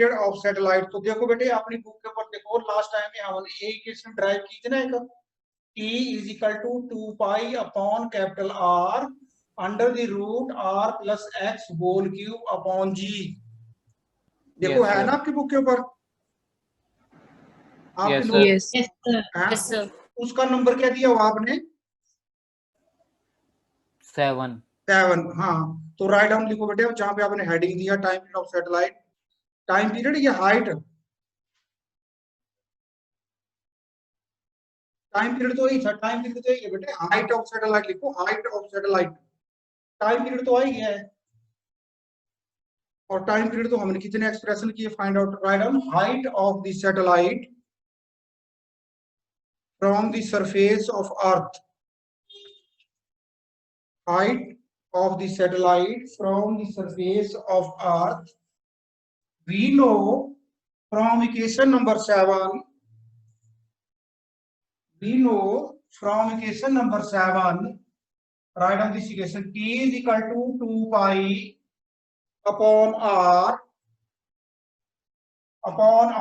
Period of satellite. तो देखो बेटे अपनी बुक के ऊपर देखो, लास्ट टाइम में हमने एक इक्वेशन ड्राइव की थी ना, एक T is equal to 2 pi upon capital R under the root R plus x whole cube upon g. देखो है ना आपकी बुक के ऊपर, आपके नोट। Yes sir. उसका नंबर क्या दिया हुआ आपने? 7। हाँ, तो राइट डाउन लिखो बेटे, जहां पे आपने हेडिंग दिया time period of satellite. Time period या हाइट? टाइम पीरियड तो यही था, टाइम पीरियड तो यही है बेटे। हाइट ऑफ सैटेलाइट लिखो, height of satellite. Time period तो आई है, और टाइम पीरियड तो हमने कितने एक्सप्रेशन किए, find out. Write down height of the satellite from the surface of earth. height of the satellite from the surface of earth, we know from equation number 7, we know from equation number 7, write down this equation, T is equal to 2 pi upon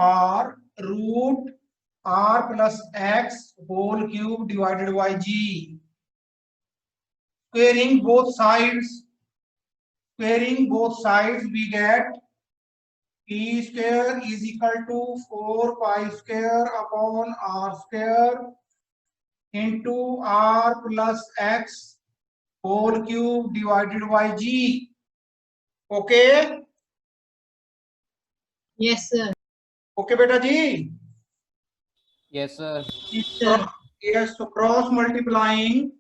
R root R plus X whole cube divided by G. Squaring both sides, we get T square is equal to 4 pi square upon R square into R plus X whole cube divided by G. Okay? Yes sir. Okay बेटा जी? Yes sir. Yes, so cross multiplying,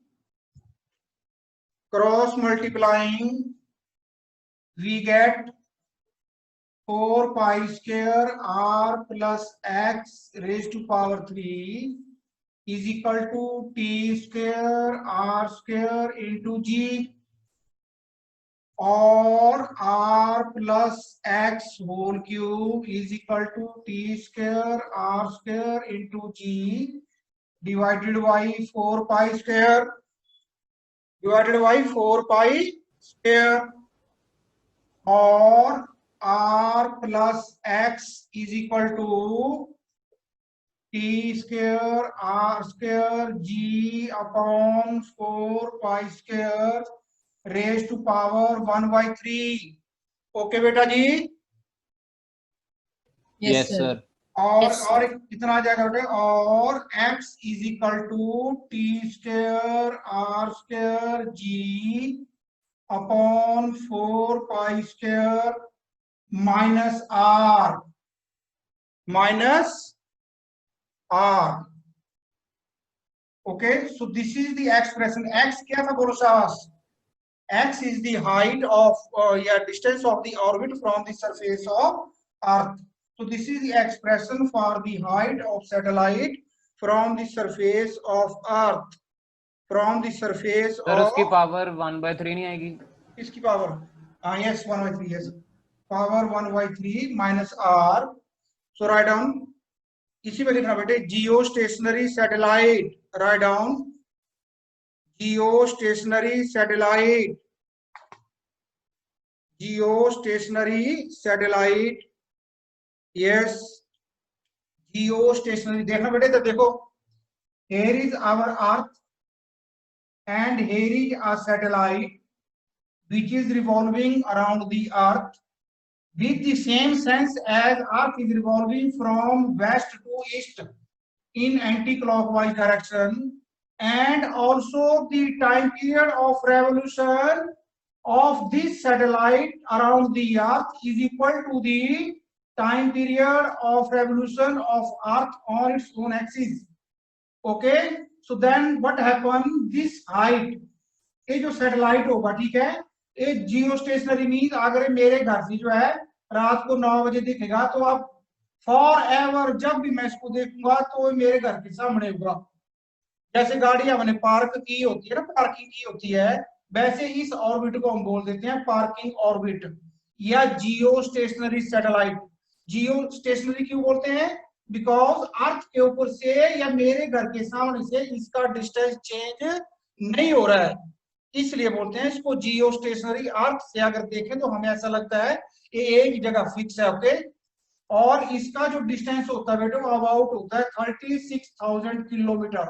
we get 4 pi square R plus X raised to power 3 is equal to T square R square into G, or R plus X whole cube is equal to T square R square into G divided by 4 pi square or R plus X is equal to T square R square G upon 4 pi square raised to power 1/3. Okay बेटा जी? Yes sir. और कितना आ जाएगा बेटे? और x is equal to t square r square g upon 4 pi square minus r okay, so this is the expression. x क्या था बोलो साहस? x is the height of distance of the orbit from the surface of earth. So this is the expression for the height of satellite from the surface of earth, from the surface sir of उसकी power 1/3 नहीं आएगी? इसकी power yes 1/3, yes power 1/3 minus r. So write down, इसी में लिखना बेटे geostationary satellite. Write down geostationary satellite, yes geostationary। देखना बेटे, तो देखो here is our earth and here is a satellite which is revolving around the earth with the same sense as earth is revolving from west to east in anti-clockwise direction, and also the time period of revolution of this satellite around the earth is equal to the time period of revolution of earth on its own axis. Okay, so then what happened, this height, ये जो satellite होगा, ठीक है, ये जियो stationery mean अगर मेरे घर से जो है रात को 9 बजे दिखेगा तो आप फॉर एवर जब भी मैं इसको देखूंगा तो मेरे घर के सामने होगा। जैसे गाड़ी हमने पार्क की होती है ना, पार्किंग की होती है, वैसे इस ऑर्बिट को हम बोल देते हैं पार्किंग ऑर्बिट या जियो स्टेशनरी सैटेलाइट। जियो स्टेशनरी क्यों बोलते हैं? बिकॉज अर्थ के ऊपर से या मेरे घर के सामने से इसका डिस्टेंस चेंज नहीं हो रहा है, इसलिए बोलते हैं इसको जियो स्टेशनरी। अर्थ से अगर देखें तो हमें ऐसा लगता है ये एक जगह फिक्स है। ओके, और इसका जो डिस्टेंस होता है बेटे वो अबाउट होता है 36,000 किलोमीटर।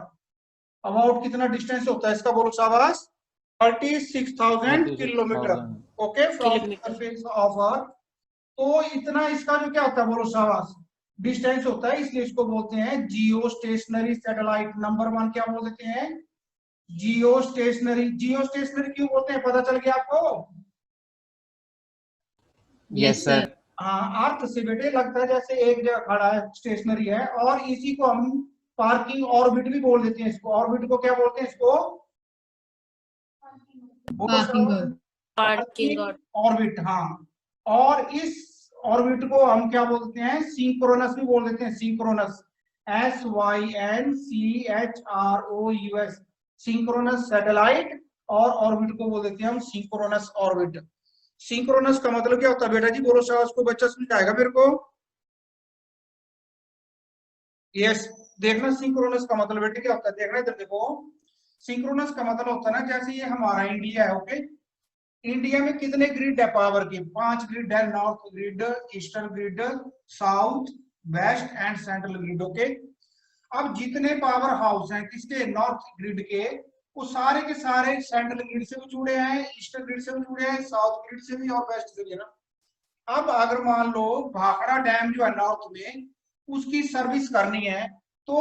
अबाउट कितना डिस्टेंस होता है इसका, बोलो शाबाश, 36,000 kilometre. 36,000 okay, from the surface of earth. तो इतना इसका जो क्या होता है, बोलो शाबाश, डिस्टेंस होता है, इसलिए इसको बोलते हैं जियो स्टेशनरी सैटेलाइट। नंबर 1 क्या बोल देते हैं, जियो स्टेशनरी। जियो स्टेशनरी क्यों बोलते हैं, पता चल गया आपको? Yes sir. हाँ, अर्थ से बेटे लगता है जैसे एक जगह खड़ा है, स्टेशनरी है। और इसी को हम पार्किंग ऑर्बिट भी बोल देते हैं। इसको ऑर्बिट को क्या बोलते हैं, इसको पार्किंग ऑर्बिट। हाँ, और इस ऑर्बिट को हम क्या बोलते हैं, सिंक्रोनस भी बोल देते हैं। Synchronous, SYNCHROUS, synchronous satellite. और ऑर्बिट को बोल देते हैं हम सिंक्रोनस ऑर्बिट। सिंक्रोनस का मतलब क्या होता है बेटा जी, बोलो शाबाश, को बच्चा समझाएगा मेरे को? यस, देखना सिंक्रोनस का मतलब बेटे क्या होता है, देखना इधर देखो। सिंक्रोनस का मतलब होता है ना, जैसे ये हमारा इंडिया है, ओके, इंडिया में कितने ग्रिड है पावर के, 5 ग्रिड है, north grid, eastern grid, south, west and central grid. Okay, अब जितने पावर हाउस हैं किसके, नॉर्थ ग्रिड के, वो सारे के सारे सेंट्रल ग्रिड से भी जुड़े हैं, ईस्टर्न ग्रिड से भी जुड़े हैं, साउथ ग्रिड से भी और वेस्ट से भी, है ना। अब अगर मान लो भाखड़ा डैम जो है नॉर्थ में, उसकी सर्विस करनी है, तो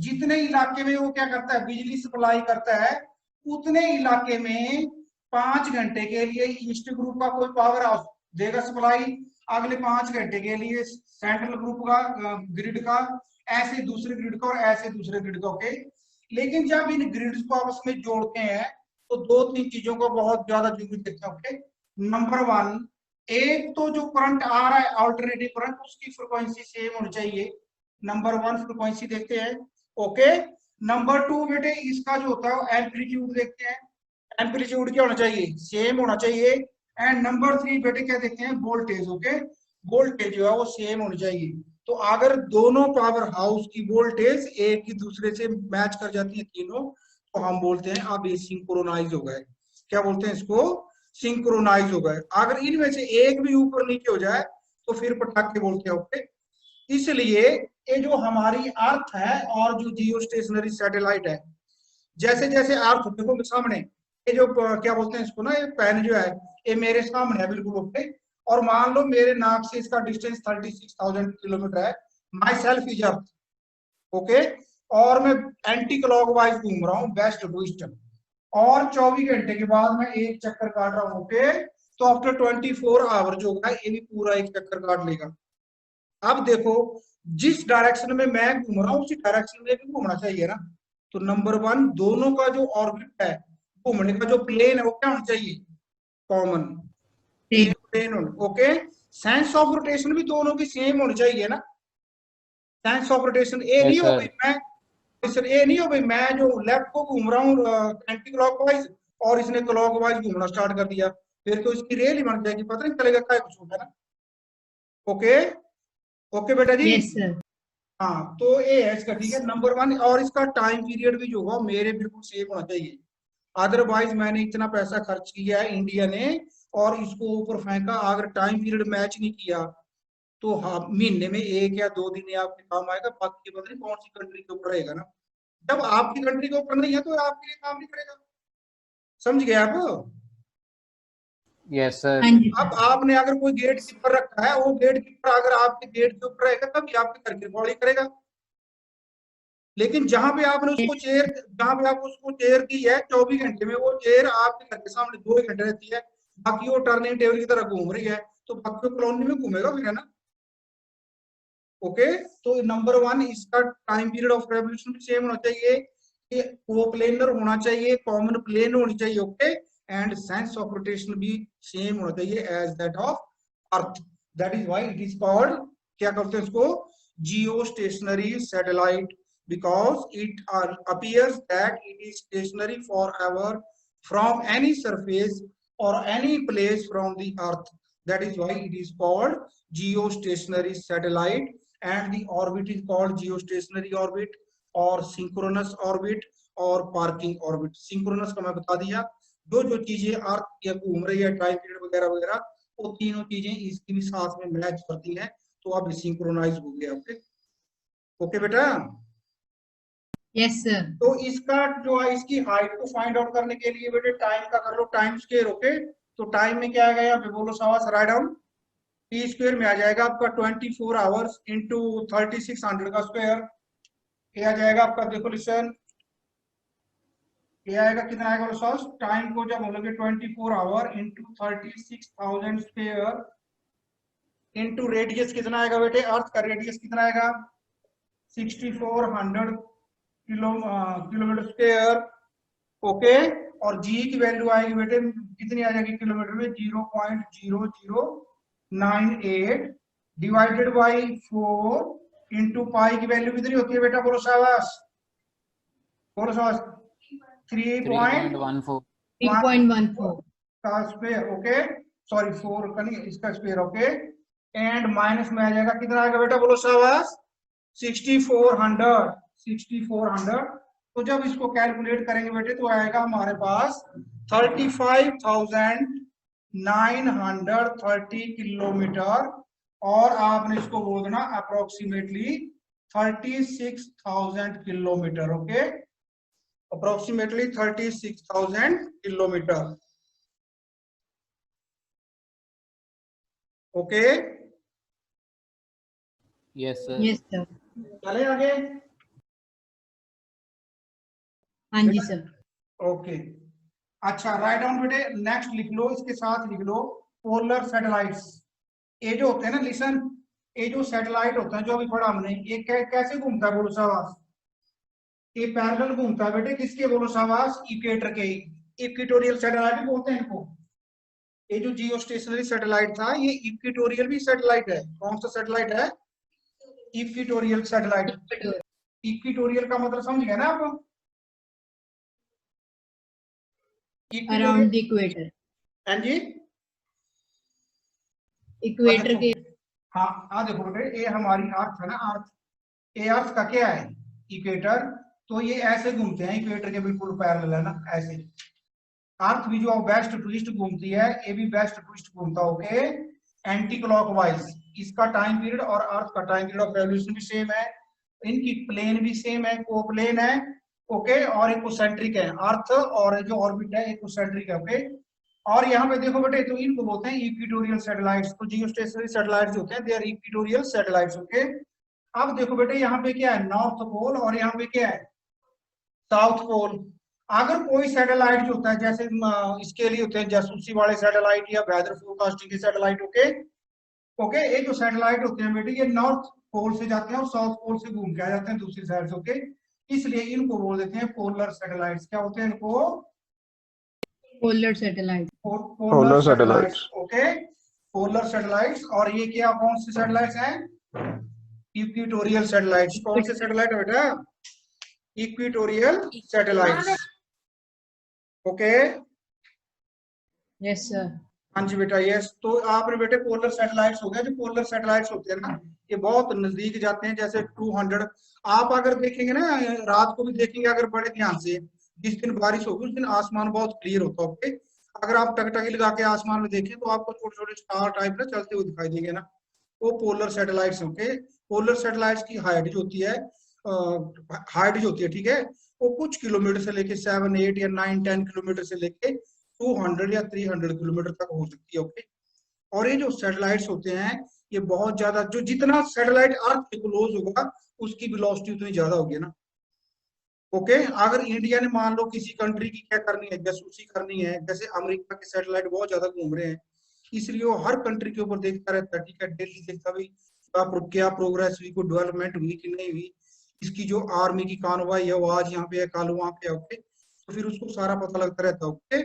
जितने इलाके में वो क्या करता है, बिजली सप्लाई करता है, उतने इलाके में 5 घंटे के लिए ईस्ट ग्रुप का कोई पावर हाउस देगा सप्लाई, अगले 5 घंटे के लिए सेंट्रल ग्रुप का ग्रिड का, ऐसे दूसरे ग्रिड का और ऐसे दूसरे ग्रिड का। ओके, लेकिन जब इन ग्रिड्स को आपस में जोड़ते हैं तो 2-3 चीजों को बहुत ज्यादा जरूरी देखते हैं। ओके, नंबर 1, एक तो जो करंट आ रहा है अल्टरनेटिव करंट, उसकी फ्रीक्वेंसी सेम होनी चाहिए। नंबर 1 फ्रीक्वेंसी देखते हैं। ओके, नंबर 2 बेटे इसका जो होता है एम्पलीट्यूड देखते हैं, एम्पलीट्यूड क्या होना चाहिए, सेम होना चाहिए। एंड नंबर 3 बेटे क्या देखते हैं, वोल्टेज। ओके, वोल्टेज जो है वो सेम होनी चाहिए। तो अगर दोनों पावर हाउस की वोल्टेज एक ही दूसरे से मैच कर जाती है तीनों, तो हम बोलते हैं अब ये सिंक्रोनाइज हो गए। क्या बोलते हैं इसको, सिंक्रोनाइज हो गए। अगर इनमें से एक भी ऊपर नीचे हो जाए तो फिर पटाखे बोलते हैं। ओके, इसलिए ये जो हमारी अर्थ है और जो जियो स्टेशनरी सैटेलाइट है, जैसे जैसे अर्थ देखो सामने, ये जो क्या बोलते हैं इसको ना, ये पेन जो है ये मेरे सामने है बिल्कुल। ओके, और मान लो मेरे नाक से इसका डिस्टेंस 36,000 किलोमीटर है, my self is earth. Okay, और मैं एंटी क्लॉकवाइज घूम रहा हूँ, वेस्ट टू ईस्ट, और 24 घंटे के बाद मैं एक चक्कर काट रहा हूँ। ओके, तो आफ्टर 24 आवर जो होगा ये भी पूरा एक चक्कर काट लेगा। अब देखो, जिस डायरेक्शन में मैं घूम रहा हूँ उसी डायरेक्शन में भी घूमना चाहिए ना। तो नंबर 1, दोनों का जो ऑर्बिट है, घूमने का जो प्लेन है वो क्या होना चाहिए, common plane. Okay, science of rotation भी दोनों की सेम होनी चाहिए ना। साइंस ऑफ रोटेशन ये नहीं यस हो सर। भाई मैं, सर ये नहीं हो भाई मैं जो लेफ्ट को घूम रहा हूँ एंटी क्लॉकवाइज और इसने क्लॉकवाइज घूमना स्टार्ट कर दिया, फिर तो इसकी रेल ही बन जाएगी, पता नहीं चलेगा क्या कुछ होगा ना। ओके, ओके बेटा जी। Yes sir. हाँ, तो ये है इसका, ठीक है, नंबर 1। और इसका टाइम पीरियड भी जो होगा मेरे बिल्कुल सेम होना चाहिए। अदरवाइज मैंने इतना पैसा खर्च किया है इंडिया ने और इसको ऊपर फेंका, अगर टाइम पीरियड मैच नहीं किया तो हाँ, महीने में 1 या 2 दिन आपके काम आएगा, बाकी पता नहीं कौन सी कंट्री के ऊपर रहेगा ना। जब आपकी कंट्री के ऊपर नहीं है तो आपके लिए काम नहीं करेगा, समझ गए आप? Yes sir. अब आपने अगर कोई गेट कीपर रखा है, वो गेट कीपर अगर आपके गेट के ऊपर रहेगा तभी आपके घर की रखवाली करेगा। लेकिन जहां पे आपने उसको चेयर, जहां पे आप उसको चेयर दी है 24 घंटे में, वो चेयर आपके घर के सामने 2 घंटे रहती है, बाकी वो टर्निंग टेबल की तरह घूम रही है, तो बाकी कॉलोनी में घूमेगा फिर, है ना। ओके, तो नंबर 1 इसका टाइम पीरियड ऑफ रेवोल्यूशन भी सेम होना चाहिए, कि कोप्लेनर होना चाहिए, कॉमन प्लेन होनी चाहिए। Okay, and science of rotation भी सेम होना चाहिए as that of earth. That is why it is called, क्या कहते हैं इसको, geostationary satellite, because it appears that it is stationary forever from any surface or any place from the earth. That is why it is called geostationary satellite, and the orbit is called geostationary orbit or synchronous orbit और parking orbit. Synchronous का मैं बता दिया, जो जो चीजें अर्थ या घूम रही है, टाइम पीरियड वगैरह वगैरह, वो तीनों चीजें इसकी भी साथ में मैच करती हैं, तो अब सिंक्रोनाइज हो गया। ओके ओके बेटा। Yes sir. तो इसका जो है इसकी हाइट को फाइंड आउट करने के लिए बेटे टाइम का कर लो टाइम स्क्वायर। ओके तो टाइम में क्या आ गया बोलो शाबाश राइट डाउन। टी स्क्वायर में आ जाएगा आपका 24 आवर्स इंटू 3600 का स्क्वायर। ये आ जाएगा आपका देखो लिसन, ये आएगा कितना आएगा बोलो शाबाश। टाइम को जब बोलोगे 24 our into 36,000 square into radius कितना आएगा बेटे, अर्थ का रेडियस कितना आएगा 6400 किलोमीटर स्क्वायर। ओके और जी की वैल्यू आएगी बेटे कितनी आ जाएगी किलोमीटर में 0.0098 डिवाइडेड बाई 4 इंटू पाई की वैल्यू कितनी होती है बेटा बोलो शाबाश, बोलो शाबाश 3.14 3.14 का स्क्वायर। ओके सॉरी 4 का नहीं इसका स्क्वायर। ओके एंड माइनस में आ जाएगा कितना आएगा बेटा बोलो शाबाश 6400। तो जब इसको कैलकुलेट करेंगे बेटे तो आएगा हमारे पास 35,930 किलोमीटर और आपने इसको बोलना approximately 36,000 kilometre. Okay approximately 36,000 kilometre. Okay Yes, sir. Yes sir. चले आगे। हाँ जी सर। ओके अच्छा राइट डाउन बेटे नेक्स्ट लिख लो, इसके साथ लिख लो पोलर सैटेलाइट्स। ये जो होते हैं ना लिसन, ये जो सैटेलाइट होता है जो अभी पढ़ा हमने ये कैसे घूमता है बोलो शाबाश, ये पैरेलल घूमता है बेटे किसके बोलो शाबाश इक्वेटर के, इक्वेटोरियल सैटेलाइट भी बोलते हैं इनको। ये जो जियो स्टेशनरी सैटेलाइट था ये इक्वेटोरियल भी सैटेलाइट है। कौन सा सैटेलाइट है इक्वेटोरियल सैटेलाइट। इक्वेटोरियल का मतलब समझ गए ना आप, अराउंड द इक्वेटर। हाँ जी इक्वेटर के हाँ देखो बेटे ये हमारी अर्थ है ना, अर्थ ये अर्थ का क्या है इक्वेटर, तो ये ऐसे घूमते हैं इक्वेटर के बिल्कुल पैरेलल है ना ऐसे। अर्थ भी जो वेस्ट टू ईस्ट घूमती है ये भी वेस्ट टू ईस्ट घूमता है। Okay anti clockwise. इसका टाइम पीरियड और अर्थ का टाइम पीरियड ऑफ रेवोल्यूशन भी सेम है, इनकी प्लेन भी सेम है, कोप्लेन है। ओके और इकोसेंट्रिक है अर्थ और जो ऑर्बिट है इकोसेंट्रिक है। ओके और यहाँ पे देखो बेटे तो इनको बोलते हैं इक्वेटोरियल सैटेलाइट्स। तो जियोस्टेशनरी सैटेलाइट्स होते हैं they are equatorial satellites. Okay अब देखो बेटे यहाँ पे क्या है नॉर्थ पोल और यहाँ पे क्या है साउथ पोल। अगर कोई सैटेलाइट जो होता है जैसे इसके लिए होते हैं जासूसी वाले सैटेलाइट या वेदर फोरकास्टिंग के सैटेलाइट। ओके ओके ये जो सैटेलाइट होते हैं बेटे ये नॉर्थ पोल से जाते हैं और साउथ पोल से घूम के आ जाते हैं दूसरी साइड से। ओके इसलिए इनको बोल देते हैं पोलर सैटेलाइट्स। क्या होते हैं इनको polar satellite. Polar satellites. Okay polar satellites. और ये क्या कौन से सैटेलाइट्स हैं इक्वेटोरियल सैटेलाइट्स। कौन से सैटेलाइट है बेटा equatorial satellites. Okay yes sir. हाँ जी बेटा यस। तो आपने बेटे पोलर सैटेलाइट्स हो गया, जो पोलर सैटेलाइट्स होते हैं ना ये बहुत नजदीक जाते हैं जैसे 200। आप अगर देखेंगे ना रात को भी देखेंगे अगर बड़े ध्यान से, जिस दिन बारिश होगी उस दिन आसमान बहुत क्लियर होता है। ओके अगर आप टकटकी लगा के आसमान में देखें तो आपको छोटे छोटे स्टार टाइप ना चलते हुए दिखाई देंगे ना, वो polar satellites. Okay polar satellites की हाइट जो होती है ठीक है वो कुछ किलोमीटर से लेके 7, 8 या 9, 10 किलोमीटर से लेके 200 या 300 किलोमीटर तक हो सकती है। ओके और ये जो सैटेलाइट्स होते हैं ये बहुत ज्यादा, जो जितना सैटेलाइट अर्थ के क्लोज होगा उसकी वेलोसिटी उतनी ज्यादा होगी ना। ओके अगर इंडिया ने मान लो किसी कंट्री की क्या करनी है जासूसी करनी है, जैसे अमेरिका के सैटेलाइट बहुत ज्यादा घूम रहे हैं इसलिए वो हर कंट्री के ऊपर देखता रहता है। ठीक है डेली देखता भी क्या प्रोग्रेस हुई, कोई डेवलपमेंट हुई कि नहीं हुई, इसकी जो आर्मी की कार्रवाई है वो आज यहाँ पे है कल वहां पे। ओके तो फिर उसको सारा पता लगता रहता है। ओके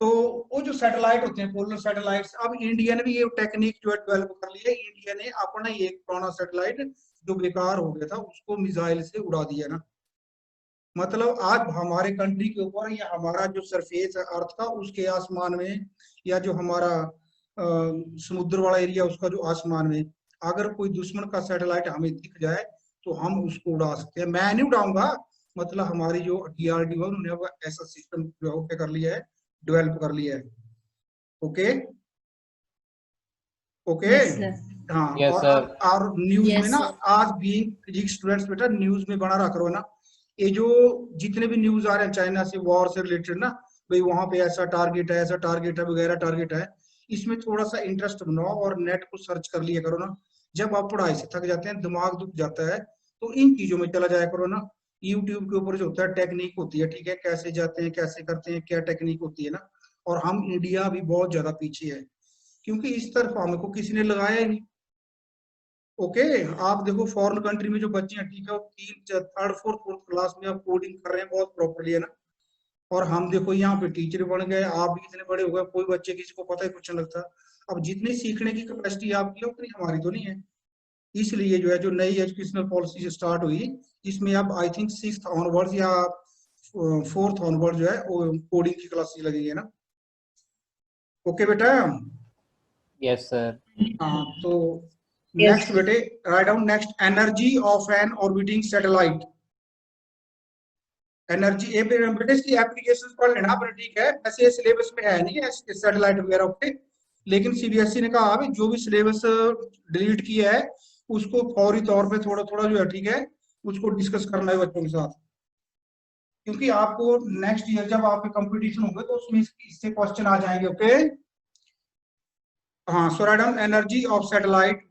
तो वो जो सैटेलाइट होते हैं पोलर सैटेलाइट्स, अब इंडिया ने भी ये टेक्निक जो है डेवलप कर ली है। इंडिया ने अपना ही एक पुराना सैटेलाइट जो बेकार हो गया था उसको मिसाइल से उड़ा दिया ना। मतलब आज हमारे कंट्री के ऊपर या हमारा जो सरफेस है अर्थ का उसके आसमान में या जो हमारा समुद्र वाला एरिया उसका जो आसमान में अगर कोई दुश्मन का सैटेलाइट हमें दिख जाए तो हम उसको उड़ा सकते हैं। मैं नहीं उड़ाऊंगा, मतलब हमारी जो DRDO है उन्होंने ऐसा सिस्टम जो है कर लिया है, डेवलप कर लिया है। ओके ओके हाँ Yes, sir. और न्यूज Yes, में ना sir. आज बीइंग फिजिक्स स्टूडेंट्स बेटा न्यूज में बना रहा करो ना, ये जो जितने भी न्यूज आ रहे हैं चाइना से वॉर से रिलेटेड ना, भाई वहां पे ऐसा टारगेट है, ऐसा टारगेट है वगैरह टारगेट है, इसमें थोड़ा सा इंटरेस्ट बनाओ और नेट को सर्च कर लिया करो ना। जब आप पढ़ाई से थक जाते हैं, दिमाग दुख जाता है, तो इन चीजों में चला जाया करो ना। यूट्यूब के ऊपर जो होता है टेक्निक होती है, ठीक है, कैसे जाते हैं कैसे करते हैं क्या टेक्निक होती है ना। और हम इंडिया भी बहुत ज्यादा पीछे है, क्योंकि इस तरफ हमको किसी ने लगाया ही नहीं। ओके, आप देखो फॉरेन कंट्री में जो बच्चे हैं, ठीक है, वो तीन थर्ड फोर्थ क्लास में आप कोडिंग कर रहे हैं बहुत प्रॉपरली है ना। और हम देखो यहाँ पे टीचर बन गए, आप भी इतने बड़े हो गए, कोई बच्चे किसी को पता ही कुछ नहीं लगता। अब जितनी सीखने की कैपेसिटी आपकी है उतनी हमारी तो नहीं है। इसलिए जो है जो नई एजुकेशनल पॉलिसी स्टार्ट हुई, इसमें अब आई थिंक 6th ऑनवर्ड्स या 4th ऑनवर्ड जो है वो कोडिंग की क्लासेस लगेगी है ना। ओके बेटा, Yes, sir. हाँ तो Yes. नेक्स्ट बेटे write down next, energy of an orbiting satellite. Energy बेटे इसकी एप्लीकेशंस पढ़ लेना आपने, ठीक है, ऐसे ये सिलेबस में है नहीं है सैटेलाइट वगैरह पे, लेकिन सीबीएसई ने कहा अभी जो भी सिलेबस डिलीट किया है उसको फौरी तौर पे थोड़ा थोड़ा जो है, ठीक है, उसको डिस्कस करना है बच्चों के साथ, क्योंकि आपको नेक्स्ट ईयर जब आपके कंपटीशन होंगे तो उसमें इससे क्वेश्चन आ जाएंगे। ओके, हाँ, so write down energy of satellite.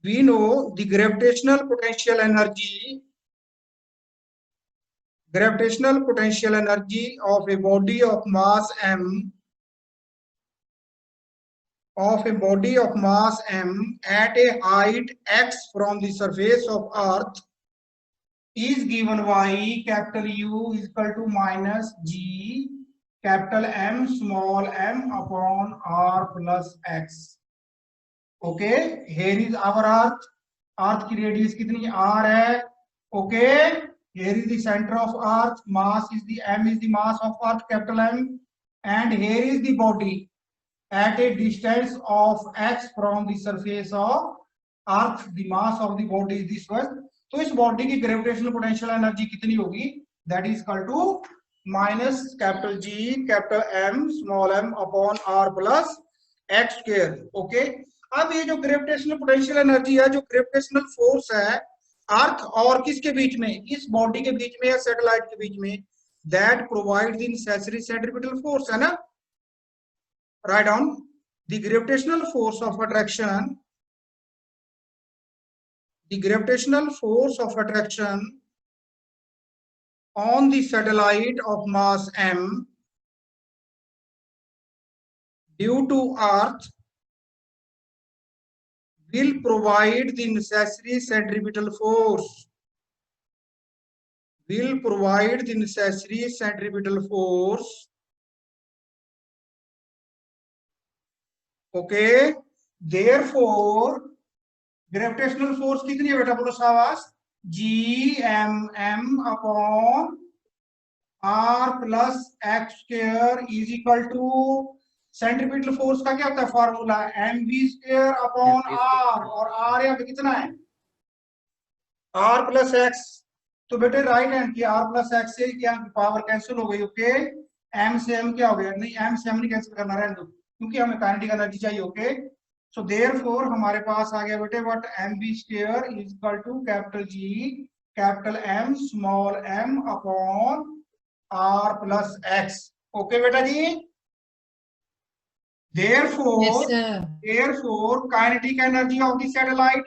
We know the gravitational potential energy of a body of mass m at a height x from the surface of earth is given by capital U is equal to minus g capital M small m upon r plus x. Okay, here is our earth. अर्थ की radius कितनी r है? Okay, here is the center of earth, mass is the m is the mass of earth capital M, and here is the body at a distance of x from the surface of earth, the mass of the body is this one. तो इस body की gravitational potential energy कितनी होगी? That is equal to minus capital G capital M small m upon r plus x square. Okay, अब ये जो gravitational potential energy है, जो ग्रेविटेशनल फोर्स है अर्थ और किसके बीच में, इस बॉडी के बीच में या सैटेलाइट के बीच में, that provide the necessary centripetal force है ना। Right down the gravitational force of attraction, the gravitational force of attraction on the satellite of mass m due to earth will provide the necessary centripetal force, okay, therefore gravitational force कितनी है बेटा, बोलो शाबाश, g m m upon r plus x square is equal to, centripetal force का क्या होता है formula, m v square upon r, और आर यहाँ पे कितना है, आर प्लस एक्स। तो बेटे राइट हैंड की आर प्लस एक्स से क्या पावर कैंसिल हो गई। ओके, एम से एम क्या हो गया, नहीं एम से एम नहीं कैंसिल करना, रहने दो, क्योंकि हमें काइनेटिक एनर्जी चाहिए। ओके, सो देयरफॉर हमारे पास आ गया बेटे what, m v square is equal to capital G capital M small m upon r plus x. Okay बेटा जी, Yes, sir. therefore kinetic energy of the satellite,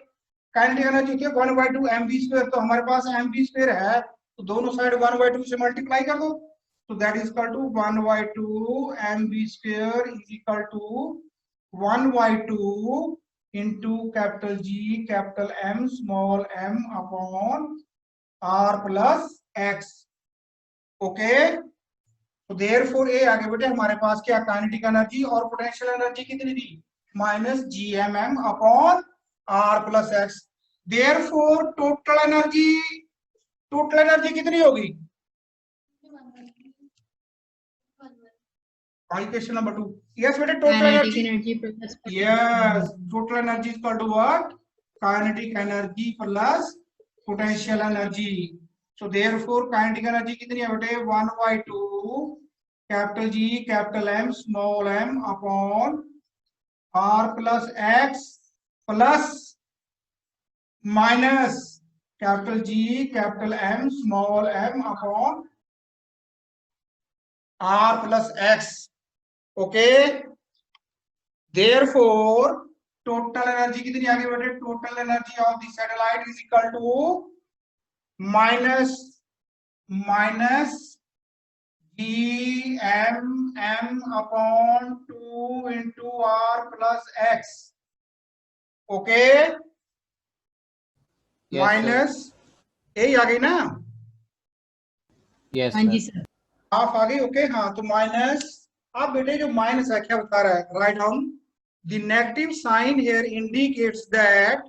kinetic energy होती है 1/2 mv square, तो हमारे पास mv स्क्वायर है, तो दोनों side 1/2 से मल्टीप्लाई कर दो, तो that is equal to 1/2 mv square is equal to 1/2 into capital G capital M small m upon r plus x. Okay, तो therefore ये आगे बेटे हमारे पास क्या, काइनेटिक एनर्जी और पोटेंशियल एनर्जी कितनी थी, minus g m m upon r plus x. therefore total energy कितनी होगी, क्वेश्चन नंबर 2। यस बेटे, total Kinetic energy, energy plus yes, total energy is equal to what, kinetic energy plus potential energy. So therefore kinetic energy कितनी है बेटे, 1/2 capital G capital M small m upon r plus x plus minus capital G, capital M, small m upon r plus x. Okay. Therefore, total energy कितनी आगे बढ़े? Total energy of the satellite is equal to minus G m upon 2 into r plus x. Okay. Yes, Minus यही आ गई ना? Yes, हाँ जी sir. Sir. Half आ गई. Okay हाँ, तो माइनस. अब बेटे जो माइनस है क्या बता रहा है? Write down the negative sign here indicates that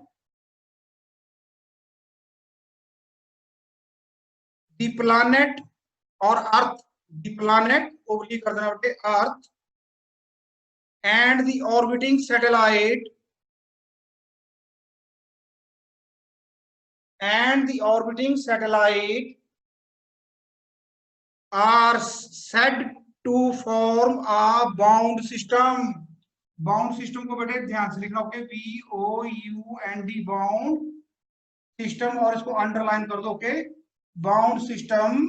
the planet और अर्थ, द प्लैनेट ओब्लिक कर देना बेटे, earth and the orbiting satellite are said to form a bound system. Bound system को बेटे ध्यान से लिखना. ओके, BOUND बाउंड सिस्टम, और इसको अंडरलाइन कर दो. Okay, bound system